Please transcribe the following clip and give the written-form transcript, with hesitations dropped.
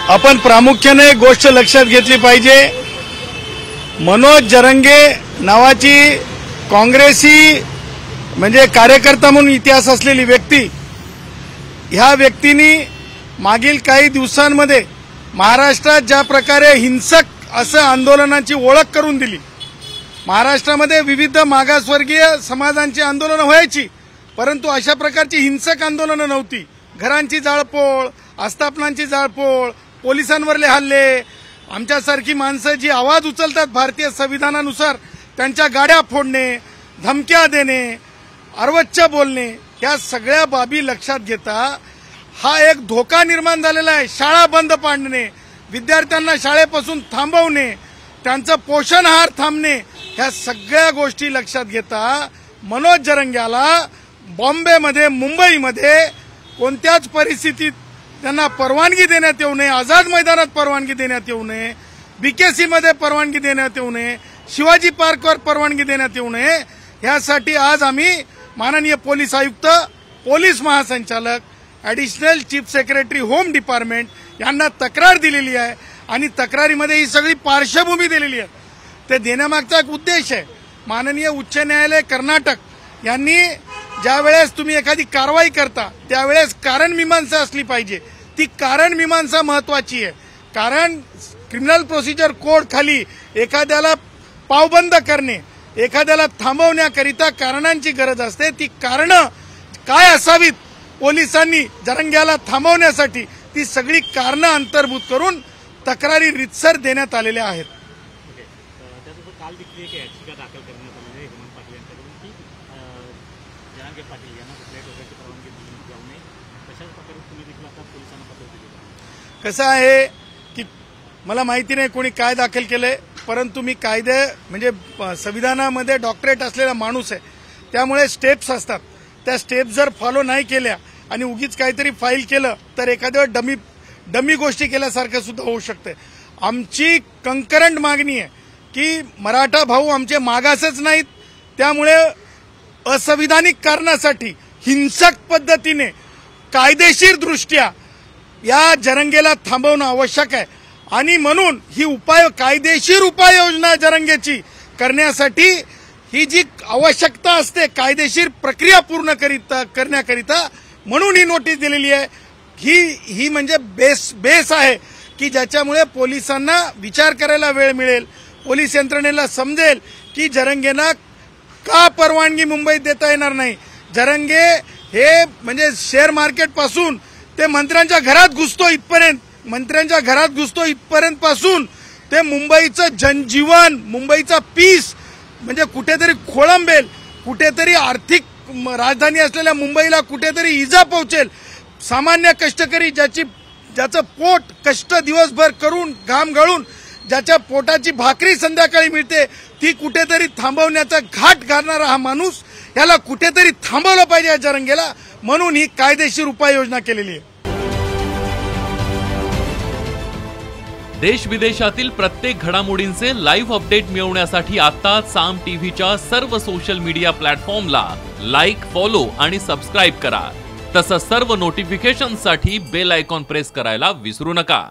आपण प्रामुख्याने एक गोष्ट लक्षात घेतली पाहिजे। मनोज जरंगे नावाची काँग्रेसी म्हणजे कार्यकर्ता म्हणून इतिहास असलेली व्यक्ती, ह्या व्यक्तीने मागील काही दिवसांमध्ये महाराष्ट्रात ज्या प्रकारे हिंसक असं आंदोलनाची ओळख करून दिली। महाराष्ट्रामध्ये विविध मागासवर्गीय समाजांची आंदोलनं व्हायची, परंतु अशा प्रकारची हिंसक आंदोलनं नव्हती। घरांची जाळपोळ, आस्थापनांची जाळपोळ, पोलिसांवरले हल्ले, आमच्यासारखी माणसं जी आवाज उचलतात भारतीय संविधानानुसार त्यांच्या गाड्या फोडणे, धमक्या देणे, अर्वच्च बोलणे, या सगळ्या बाबी लक्षात घेता हा एक धोका निर्माण झालेला आहे। शाळा बंद पाडणे, विद्यार्थ्यांना शाळेपासून थांबवणे, त्यांचं पोषण आहार थांबणे, ह्या सगळ्या गोष्टी लक्षात घेता मनोज जरंग्याला बॉम्बेमध्ये, मुंबईमध्ये कोणत्याच परिस्थितीत त्यांना परवानगी देण्यात येऊ नये, आझाद मैदानात परवानगी देण्यात येऊ नये, बीकेसी मध्ये परवानगी देण्यात येऊ नये, शिवाजी पार्कवर परवानगी देण्यात येऊ नये, यासाठी आज आम्ही माननीय पोलीस आयुक्त, पोलीस महासंचालक, additional chief secretary home department यांना तक्रार दिलेली आहे आणि तक्रारीमध्ये ही सगळी पार्श्वभूमी दिलेली आहे। ते देण्यामागचा एक उद्देश आहे, माननीय उच्च न्यायालय कर्नाटक यांनी ज्यावेळेस तुम्ही एखादी कारवाई करता त्यावेळेस कारण मीमांसा असली पाहिजे। ती कारण मीमांसा महत्वाची आहे, कारण क्रिमिनल प्रोसिजर कोड खाली एखाद्याला पावबंद करणे, एखाद्याला थांबवण्याकरिता कारणांची गरज असते। ती कारणं काय असावीत पोलिसांनी जरंग्याला थांबवण्यासाठी, ती सगळी कारणं अंतर्भूत करून तक्रारी रितसर देण्यात आलेल्या आहेत। काल देखील एक याचिका दाखल करण्यात आली आहे हेमंत पाटील यांच्याकडून की जरांगे पाटील यांना कुठल्याही प्रकारची परवानगी दिली जाऊ नये, तशाच प्रकारे तुम्ही देखील आता पोलिसांना पत्र दिले आहे। कसं आहे की मला माहिती नाही कोणी काय दाखल केलंय, परंतु मी कायदे म्हणजे संविधानामध्ये डॉक्टरेट असलेला माणूस आहे, त्यामुळे स्टेप्स असतात, त्या स्टेप्स जर फॉलो नाही केल्या आणि उगीच काहीतरी फाईल केलं तर एखाद्या डमी गोष्टी केल्यासारखं सुद्धा होऊ शकते। आमची कंकरंट मागणी आहे की मराठा भाऊ आमचे मागासच नाहीत, त्यामुळे असंविधानिक कारणासाठी हिंसक पद्धतीने कायदेशीर दृष्ट्या या जरंगेला थांबवणं आवश्यक आहे आणि म्हणून ही कायदेशीर उपाययोजना जरंगेची करण्यासाठी ही जी आवश्यकता असते कायदेशीर प्रक्रिया पूर्ण करण्याकरिता म्हणून ही नोटीस दिलेली आहे। ही म्हणजे बेस आहे की ज्याच्यामुळे पोलिसांना विचार करायला वेळ मिळेल, पोलीस यंत्रणेला समजेल की जरंगेंना का परवानगी मुंबईत देता येणार नाही। जरंगे हे म्हणजे शेअर मार्केट पासून ते मंत्र्यांच्या घरात घुसतो इथपर्यंत पासून ते मुंबईचं जनजीवन, मुंबईचा पीस म्हणजे कुठेतरी खोळंबेल, कुठेतरी आर्थिक राजधानी असलेल्या मुंबईला कुठेतरी इजा पोहोचेल। सामान्य कष्टकरी ज्याचं पोट कष्ट दिवसभर करून घाम गाळून ज्याच्या पोटाची भाकरी संध्याकाळी मिळते, ती कुठेतरी थांबवण्याचा घाट घालणारा हा माणूस, याला कुठेतरी थांबवलं पाहिजे या जरंगेला, म्हणून ही कायदेशीर उपाययोजना केलेली आहे। देश विदेशातील प्रत्येक घडामोडींचे लाईव्ह अपडेट मिळवण्यासाठी आता साम टीव्हीच्या सर्व सोशल मीडिया प्लॅटफॉर्मला लाईक, फॉलो आणि सबस्क्राईब करा। तसंच सर्व नोटिफिकेशनसाठी बेल आयकॉन प्रेस करायला विसरू नका।